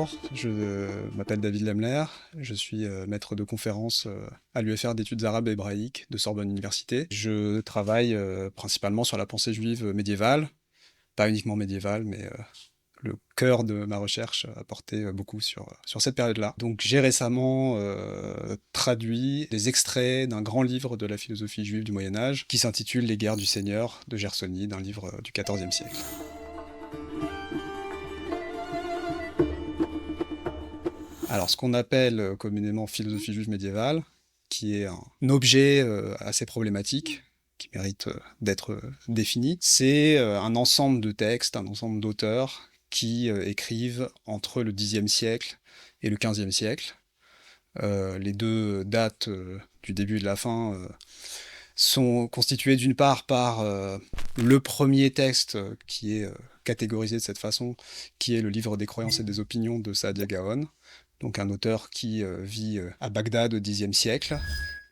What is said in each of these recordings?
bonjour, je m'appelle David Lemler, je suis maître de conférence à l'UFR d'études arabes et hébraïques de Sorbonne Université. Je travaille principalement sur la pensée juive médiévale, pas uniquement médiévale, mais le cœur de ma recherche a porté beaucoup sur cette période-là. Donc j'ai récemment traduit des extraits d'un grand livre de la philosophie juive du Moyen-Âge qui s'intitule Les guerres du Seigneur de Gersonide, un livre du XIVe siècle. Alors, ce qu'on appelle communément philosophie juive médiévale, qui est un objet assez problématique, qui mérite d'être défini, c'est un ensemble de textes, un ensemble d'auteurs qui écrivent entre le Xe siècle et le XVe siècle. Les deux dates du début et de la fin sont constituées d'une part par le premier texte qui est catégorisé de cette façon, qui est le livre des croyances et des opinions de Saadia Gaon, donc un auteur qui vit à Bagdad au Xe siècle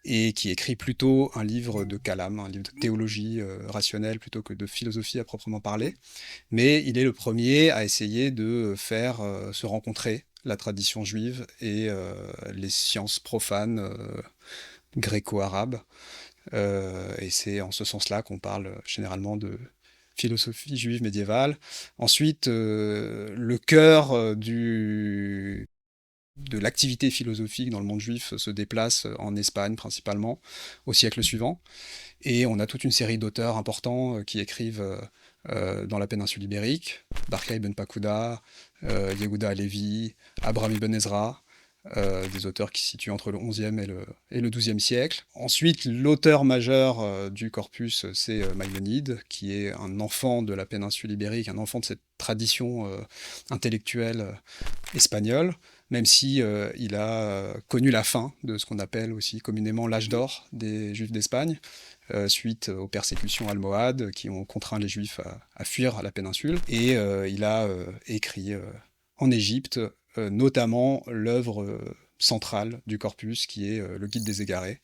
et qui écrit plutôt un livre de kalam, un livre de théologie rationnelle plutôt que de philosophie à proprement parler. Mais il est le premier à essayer de faire se rencontrer la tradition juive et les sciences profanes gréco-arabes. Et c'est en ce sens-là qu'on parle généralement de philosophie juive médiévale. Ensuite, le cœur de l'activité philosophique dans le monde juif se déplace en Espagne principalement au siècle suivant. Et on a toute une série d'auteurs importants qui écrivent dans la péninsule ibérique, Barka ibn Pakuda, Yehuda Halevi, Abraham ibn Ezra, des auteurs qui se situent entre le XIe et le XIIe siècle. Ensuite, l'auteur majeur du corpus, c'est Maïmonide, qui est un enfant de la péninsule ibérique, un enfant de cette tradition intellectuelle espagnole, même si il a connu la fin de ce qu'on appelle aussi communément l'âge d'or des Juifs d'Espagne, suite aux persécutions almohades qui ont contraint les Juifs à fuir à la péninsule. Et il a écrit en Égypte notamment l'œuvre centrale du corpus, qui est le Guide des égarés,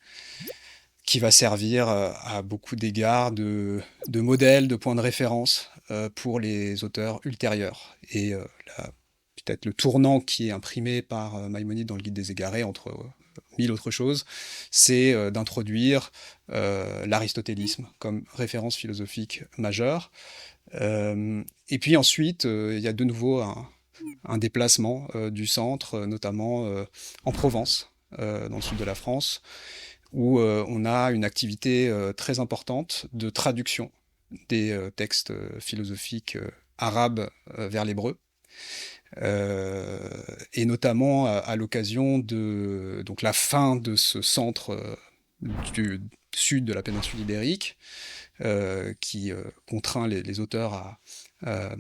qui va servir à beaucoup d'égards de modèle, de point de référence pour les auteurs ultérieurs. Et peut-être le tournant qui est imprimé par Maïmonide dans le Guide des égarés, entre mille autres choses, c'est d'introduire l'aristotélisme comme référence philosophique majeure. Et puis ensuite, il y a de nouveau un déplacement du centre, notamment en Provence, dans le sud de la France, où on a une activité très importante de traduction des textes philosophiques arabes vers l'hébreu. Et notamment à l'occasion de donc, la fin de ce centre du sud de la péninsule ibérique, qui contraint les auteurs à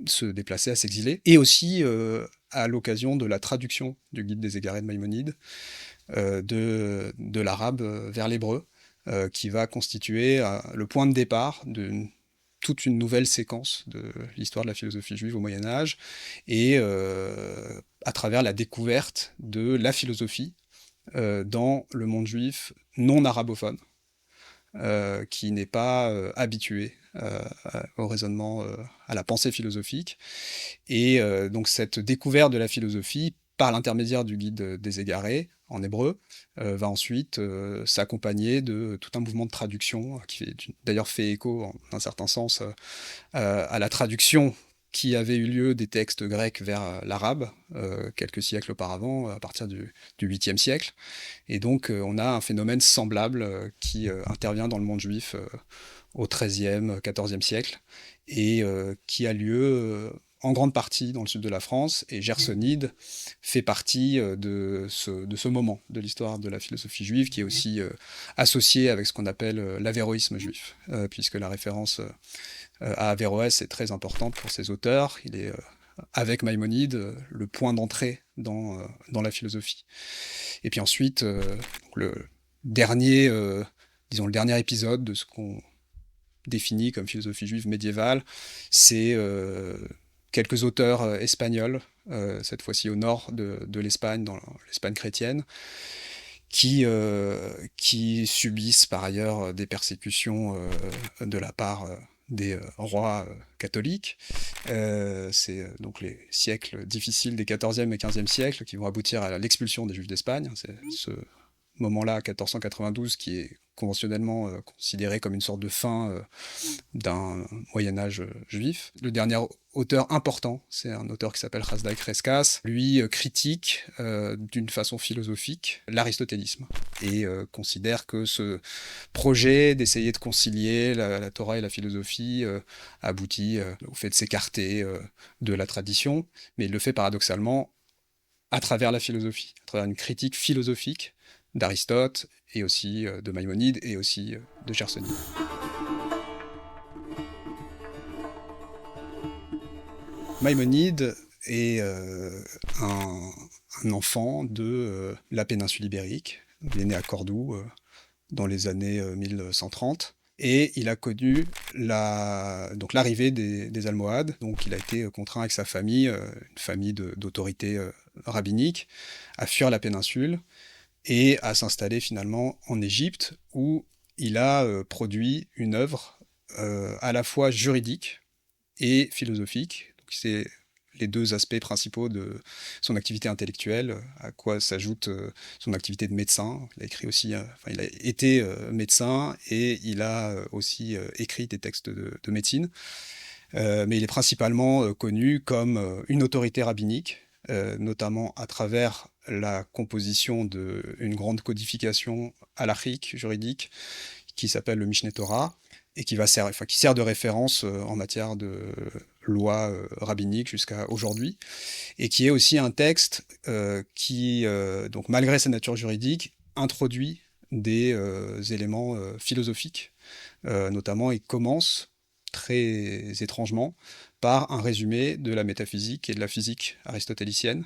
se déplacer, à s'exiler, et aussi à l'occasion de la traduction du Guide des égarés de Maïmonide de l'arabe vers l'hébreu, qui va constituer le point de départ de toute une nouvelle séquence de l'histoire de la philosophie juive au Moyen-Âge, et à travers la découverte de la philosophie dans le monde juif non arabophone, qui n'est pas habitué au raisonnement, à la pensée philosophique. Et donc cette découverte de la philosophie, par l'intermédiaire du Guide des égarés, en hébreu, va ensuite s'accompagner de tout un mouvement de traduction, qui d'ailleurs fait écho, en un certain sens, à la traduction qui avait eu lieu des textes grecs vers l'arabe, quelques siècles auparavant, à partir du 8e siècle. Et donc on a un phénomène semblable qui intervient dans le monde juif au XIIIe, XIVe siècle, et qui a lieu en grande partie dans le sud de la France, et Gersonide fait partie de ce moment de l'histoire de la philosophie juive, qui est aussi associé avec ce qu'on appelle l'avéroïsme juif, puisque la référence à Averroès est très importante pour ses auteurs. Il est, avec Maïmonide, le point d'entrée dans la philosophie. Et puis ensuite, le dernier, disons le dernier épisode de ce qu'on définit comme philosophie juive médiévale, c'est quelques auteurs espagnols, cette fois-ci au nord de l'Espagne, dans l'Espagne chrétienne, qui subissent par ailleurs des persécutions de la part des rois catholiques. C'est donc les siècles difficiles des XIVe et XVe siècles qui vont aboutir à l'expulsion des Juifs d'Espagne. C'est ce moment-là, 1492, qui est conventionnellement considéré comme une sorte de fin d'un Moyen-Âge juif. Le dernier auteur important, c'est un auteur qui s'appelle Hasdai Crescas. Lui critique d'une façon philosophique l'aristotélisme et considère que ce projet d'essayer de concilier la Torah et la philosophie aboutit au fait de s'écarter de la tradition, mais il le fait paradoxalement à travers la philosophie, à travers une critique philosophique d'Aristote et aussi de Maïmonide et aussi de Gersonide. Maïmonide est un enfant de la péninsule ibérique. Il est né à Cordoue dans les années 1130. Et il a connu l'arrivée des Almohades. Donc il a été contraint avec sa famille, une famille d'autorité rabbinique, à fuir la péninsule et à s'installer finalement en Égypte, où il a produit une œuvre à la fois juridique et philosophique. Donc c'est les deux aspects principaux de son activité intellectuelle, à quoi s'ajoute son activité de médecin. Il a écrit aussi, il a été médecin et il a aussi écrit des textes de médecine. Mais il est principalement connu comme une autorité rabbinique, notamment à travers la composition d'une grande codification halachique, juridique, qui s'appelle le Mishneh Torah, et qui sert de référence en matière de loi rabbinique jusqu'à aujourd'hui, et qui est aussi un texte qui, donc malgré sa nature juridique, introduit des éléments philosophiques. Notamment, il commence très étrangement par un résumé de la métaphysique et de la physique aristotélicienne,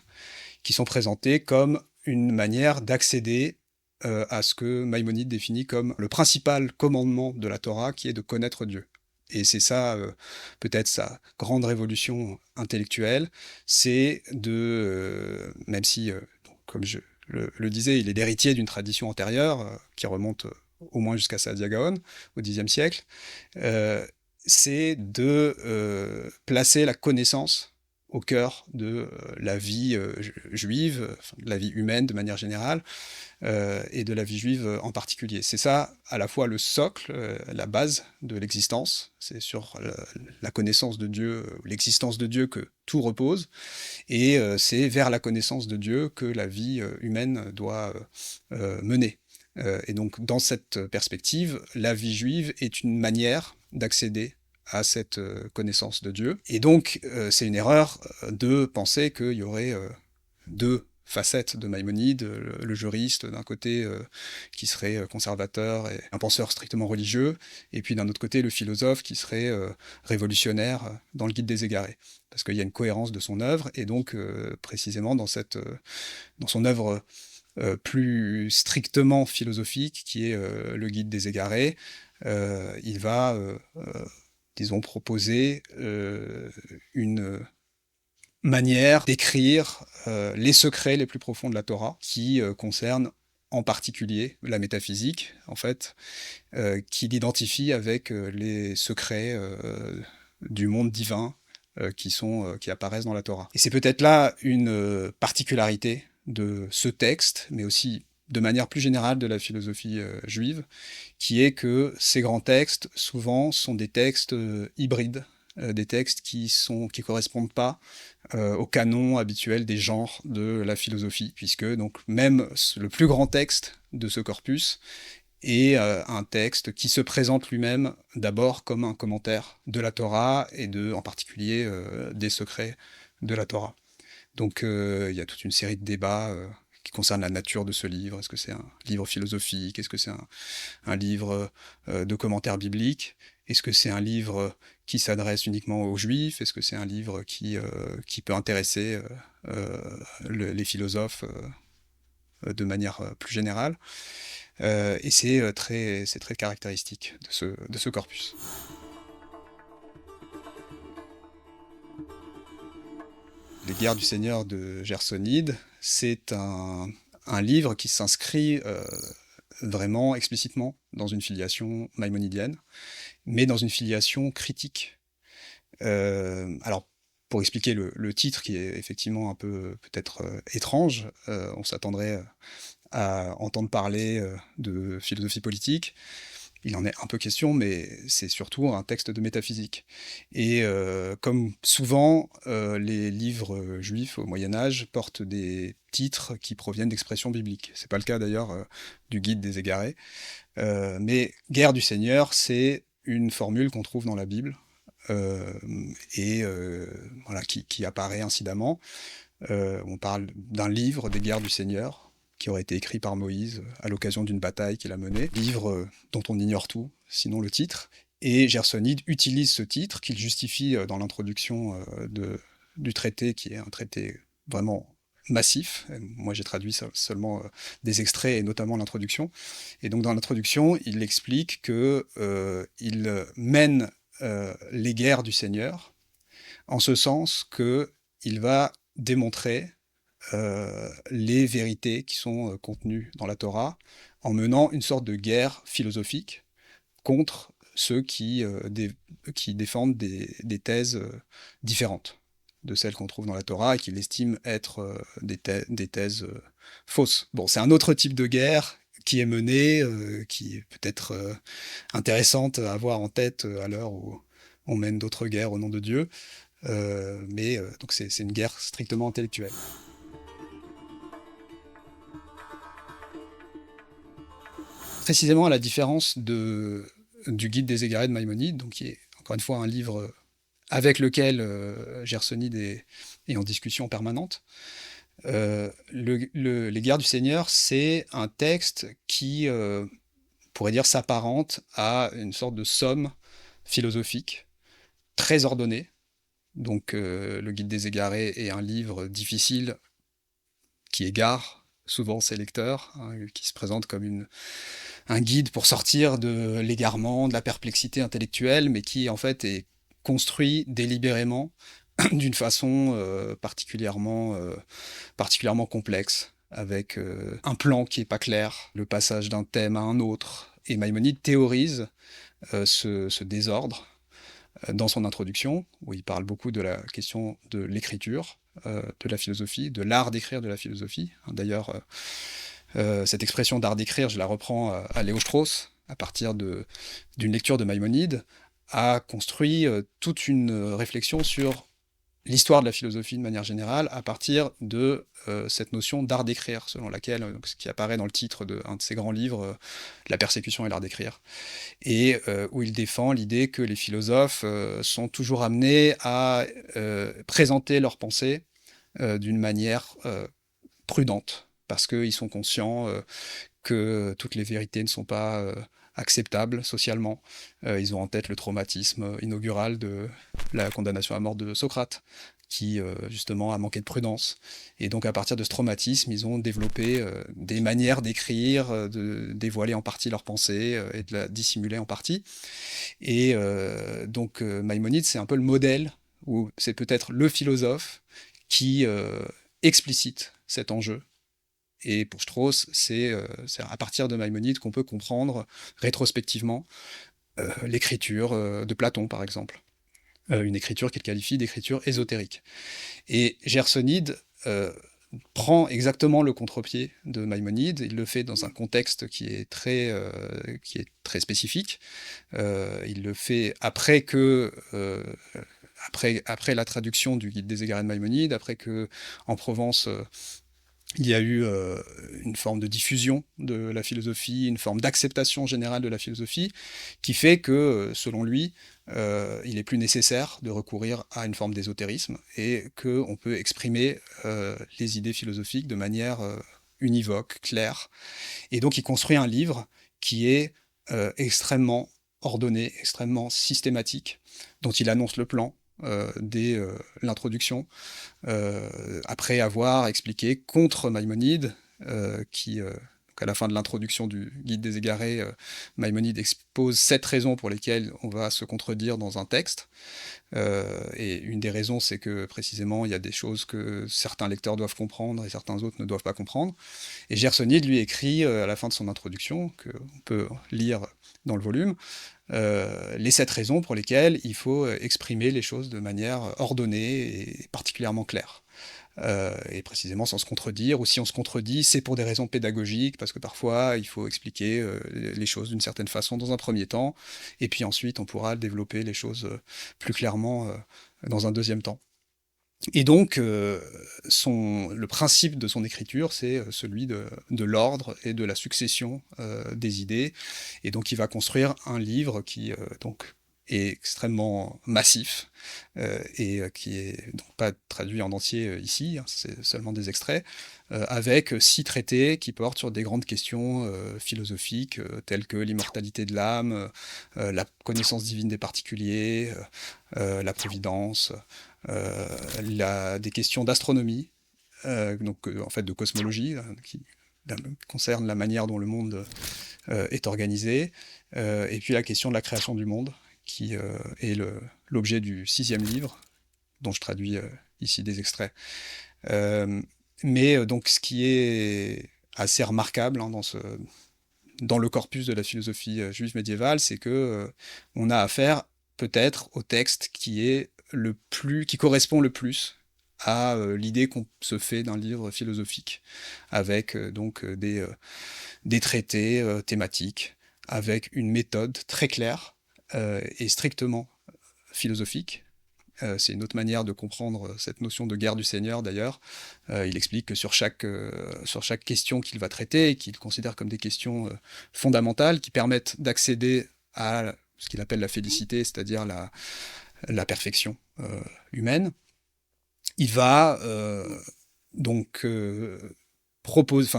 qui sont présentés comme une manière d'accéder à ce que Maïmonide définit comme le principal commandement de la Torah, qui est de connaître Dieu. Et c'est ça, peut-être sa grande révolution intellectuelle, c'est même si, comme je le disais, il est l'héritier d'une tradition antérieure, qui remonte au moins jusqu'à Saadia Gaon, au Xe siècle, c'est de placer la connaissance au cœur de la vie juive, de la vie humaine de manière générale, et de la vie juive en particulier. C'est ça, à la fois le socle, la base de l'existence, c'est sur la connaissance de Dieu, l'existence de Dieu que tout repose, et c'est vers la connaissance de Dieu que la vie humaine doit mener. Et donc, dans cette perspective, la vie juive est une manière d'accéder à cette connaissance de Dieu. Et donc, c'est une erreur de penser qu'il y aurait deux facettes de Maïmonide, le juriste d'un côté qui serait conservateur et un penseur strictement religieux, et puis d'un autre côté le philosophe qui serait révolutionnaire dans le Guide des Égarés. Parce qu'il y a une cohérence de son œuvre, et donc précisément dans son œuvre plus strictement philosophique, qui est le Guide des Égarés, il va, disons, proposer une manière d'écrire les secrets les plus profonds de la Torah, qui concernent en particulier la métaphysique, en fait, qui l'identifie avec les secrets du monde divin qui apparaissent dans la Torah. Et c'est peut-être là une particularité de ce texte, mais aussi de manière plus générale de la philosophie juive, qui est que ces grands textes, souvent, sont des textes hybrides, des textes qui correspondent pas au canon habituel des genres de la philosophie, puisque donc même le plus grand texte de ce corpus est un texte qui se présente lui-même d'abord comme un commentaire de la Torah et en particulier des secrets de la Torah. Donc il y a toute une série de débats qui concernent la nature de ce livre. Est-ce que c'est un livre philosophique? Est-ce que c'est un livre de commentaires bibliques? Est-ce que c'est un livre qui s'adresse uniquement aux juifs? Est-ce que c'est un livre qui peut intéresser les philosophes de manière plus générale? Et c'est très caractéristique de ce corpus. Les guerres du Seigneur de Gersonide, c'est un livre qui s'inscrit vraiment explicitement dans une filiation maïmonidienne, mais dans une filiation critique. Alors, pour expliquer le titre, qui est effectivement un peu peut-être étrange, on s'attendrait à entendre parler de philosophie politique. Il en est un peu question, mais c'est surtout un texte de métaphysique. Et comme souvent, les livres juifs au Moyen-Âge portent des titres qui proviennent d'expressions bibliques. C'est pas le cas d'ailleurs du Guide des Égarés. Mais Guerre du Seigneur, c'est une formule qu'on trouve dans la Bible euh, et voilà, qui apparaît incidemment. On parle d'un livre des guerres du Seigneur qui aurait été écrit par Moïse à l'occasion d'une bataille qu'il a menée. Livre dont on ignore tout, sinon le titre. Et Gersonide utilise ce titre qu'il justifie dans l'introduction du traité, qui est un traité vraiment massif. Moi, j'ai traduit seulement des extraits et notamment l'introduction. Et donc, dans l'introduction, il explique que il mène les guerres du Seigneur en ce sens que il va démontrer les vérités qui sont contenues dans la Torah en menant une sorte de guerre philosophique contre ceux qui défendent des thèses différentes de celles qu'on trouve dans la Torah et qu'il estime être des thèses fausses. Bon, c'est un autre type de guerre qui est menée, qui est peut-être intéressante à avoir en tête à l'heure où on mène d'autres guerres au nom de Dieu, mais donc c'est une guerre strictement intellectuelle. Précisément à la différence du Guide des Égarés de Maïmonide, donc qui est encore une fois un livre avec lequel Gersonide est en discussion permanente. Les Guerres du Seigneur, c'est un texte qui, on pourrait dire, s'apparente à une sorte de somme philosophique très ordonnée. Donc le Guide des Égarés est un livre difficile qui égare souvent ses lecteurs, hein, qui se présente comme un guide pour sortir de l'égarement, de la perplexité intellectuelle, mais qui en fait est construit délibérément d'une façon particulièrement complexe, avec un plan qui n'est pas clair, le passage d'un thème à un autre. Et Maïmonide théorise ce désordre dans son introduction, où il parle beaucoup de la question de l'écriture, de la philosophie, de l'art d'écrire de la philosophie. D'ailleurs, cette expression d'art d'écrire, je la reprends à Léo Strauss, à partir d'une lecture de Maïmonide, a construit toute une réflexion sur l'histoire de la philosophie de manière générale à partir de cette notion d'art d'écrire, selon laquelle, ce qui apparaît dans le titre d'un de ses grands livres, La persécution et l'art d'écrire, et où il défend l'idée que les philosophes sont toujours amenés à présenter leurs pensées d'une manière prudente, parce qu'ils sont conscients que toutes les vérités ne sont pas acceptables socialement. Ils ont en tête le traumatisme inaugural de la condamnation à mort de Socrate, qui justement a manqué de prudence. Et donc à partir de ce traumatisme, ils ont développé des manières d'écrire, de dévoiler en partie leurs pensées et de la dissimuler en partie. Et donc Maïmonide, c'est un peu le modèle, ou c'est peut-être le philosophe qui explicite cet enjeu. Et pour Strauss, c'est à partir de Maïmonide qu'on peut comprendre rétrospectivement l'écriture de Platon, par exemple. Une écriture qu'il qualifie d'écriture ésotérique. Et Gersonide prend exactement le contre-pied de Maïmonide. Il le fait dans un contexte qui est très spécifique. Il le fait après la traduction du Guide des Égarés de Maïmonide, après que en Provence il y a eu une forme de diffusion de la philosophie, une forme d'acceptation générale de la philosophie, qui fait que, selon lui, il est plus nécessaire de recourir à une forme d'ésotérisme et qu'on peut exprimer les idées philosophiques de manière univoque, claire. Et donc il construit un livre qui est extrêmement ordonné, extrêmement systématique, dont il annonce le plan dès l'introduction, après avoir expliqué contre Maïmonide, qui à la fin de l'introduction du Guide des égarés, Maïmonide expose 7 raisons pour lesquelles on va se contredire dans un texte. Et une des raisons, c'est que précisément, il y a des choses que certains lecteurs doivent comprendre et certains autres ne doivent pas comprendre. Et Gersonide, lui, écrit à la fin de son introduction, qu'on peut lire dans le volume, les 7 raisons pour lesquelles il faut exprimer les choses de manière ordonnée et particulièrement claire. Et précisément sans se contredire, ou si on se contredit, c'est pour des raisons pédagogiques, parce que parfois il faut expliquer les choses d'une certaine façon dans un premier temps, et puis ensuite on pourra développer les choses plus clairement dans un deuxième temps. Et donc, le principe de son écriture, c'est celui de l'ordre et de la succession des idées. Et donc, il va construire un livre qui donc, est extrêmement massif et qui est donc pas traduit en entier ici, hein, c'est seulement des extraits, avec 6 traités qui portent sur des grandes questions philosophiques telles que l'immortalité de l'âme, la connaissance divine des particuliers, la providence, des questions d'astronomie, donc en fait de cosmologie, qui concerne la manière dont le monde est organisé, et puis la question de la création du monde, qui est l'objet du 6e livre, dont je traduis ici des extraits. Mais donc ce qui est assez remarquable hein, dans le corpus de la philosophie juive médiévale, c'est que on a affaire peut-être au texte qui correspond le plus à l'idée qu'on se fait d'un livre philosophique, avec donc des traités thématiques, avec une méthode très claire et strictement philosophique. C'est une autre manière de comprendre cette notion de guerre du Seigneur, d'ailleurs. Il explique que sur chaque question qu'il va traiter, et qu'il considère comme des questions fondamentales, qui permettent d'accéder à ce qu'il appelle la félicité, c'est-à-dire la perfection humaine, il va donc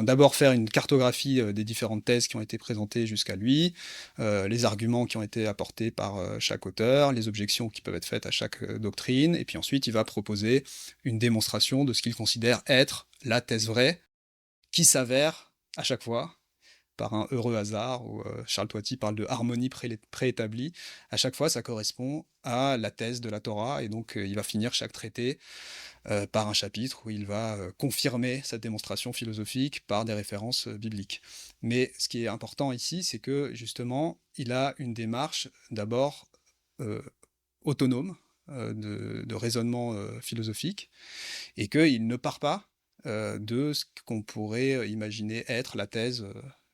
d'abord faire une cartographie des différentes thèses qui ont été présentées jusqu'à lui, les arguments qui ont été apportés par chaque auteur, les objections qui peuvent être faites à chaque doctrine, et puis ensuite il va proposer une démonstration de ce qu'il considère être la thèse vraie, qui s'avère à chaque fois, par un heureux hasard, où Charles Toiti parle de harmonie préétablie, à chaque fois ça correspond à la thèse de la Torah, et donc il va finir chaque traité par un chapitre où il va confirmer cette démonstration philosophique par des références bibliques. Mais ce qui est important ici, c'est que justement, il a une démarche d'abord autonome de raisonnement philosophique, et qu'il ne part pas de ce qu'on pourrait imaginer être la thèse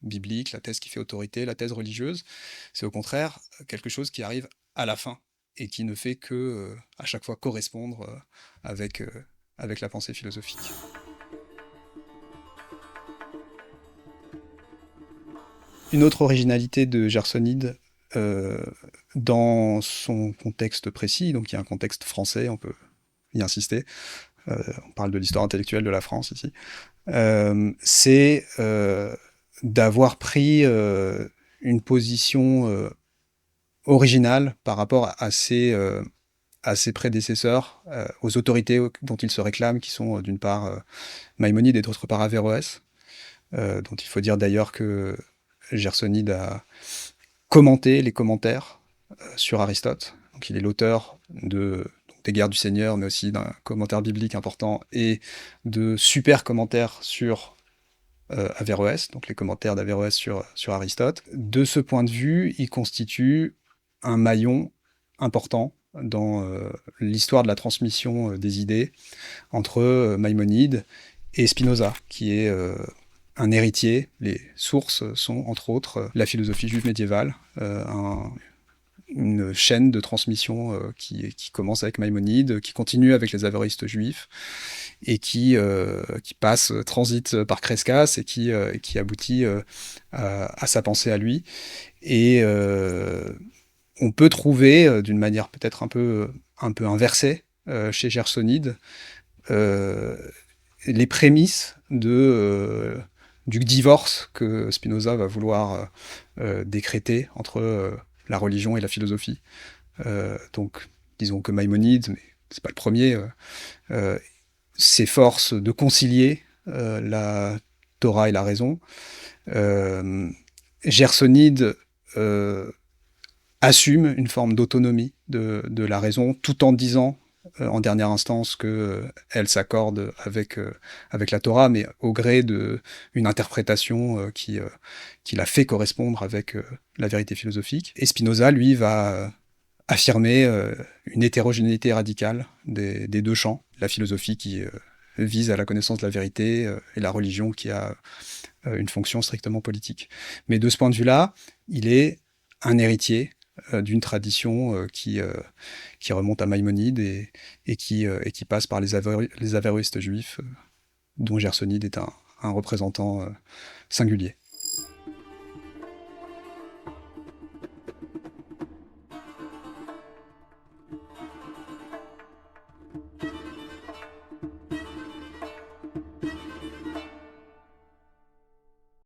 biblique, la thèse qui fait autorité, la thèse religieuse. C'est au contraire quelque chose qui arrive à la fin et qui ne fait que à chaque fois correspondre avec la pensée philosophique. Une autre originalité de Gersonide, dans son contexte précis, donc il y a un contexte français, on peut y insister, on parle de l'histoire intellectuelle de la France ici, c'est d'avoir pris une position originale par rapport à ses prédécesseurs, aux autorités dont il se réclame, qui sont d'une part Maïmonide et d'autre part Averroès, dont il faut dire d'ailleurs que Gersonide a commenté les commentaires sur Aristote. Donc il est l'auteur des Guerres du Seigneur, mais aussi d'un commentaire biblique important, et de super commentaires sur Averroès, donc les commentaires d'Averroès sur Aristote. De ce point de vue, il constitue un maillon important dans l'histoire de la transmission des idées entre Maïmonide et Spinoza, qui est un héritier. Les sources sont entre autres la philosophie juive médiévale, une chaîne de transmission qui commence avec Maïmonide, qui continue avec les avéristes juifs, et qui transite par Crescas et qui aboutit à sa pensée à lui. Et on peut trouver, d'une manière peut-être un peu inversée, chez Gersonide, les prémices du divorce que Spinoza va vouloir décréter entre la religion et la philosophie. Donc, disons que Maïmonide, mais c'est pas le premier, s'efforce de concilier la Torah et la raison. Gersonide assume une forme d'autonomie de la raison, tout en disant en dernière instance qu'elle s'accorde avec la Torah, mais au gré d'une interprétation qui la fait correspondre avec la vérité philosophique. Et Spinoza, lui, va affirmer une hétérogénéité radicale des deux champs, la philosophie qui vise à la connaissance de la vérité et la religion qui a une fonction strictement politique. Mais de ce point de vue-là, il est un héritier d'une tradition qui remonte à Maïmonide et qui passe par les avéroïstes juifs, dont Gersonide est un représentant singulier.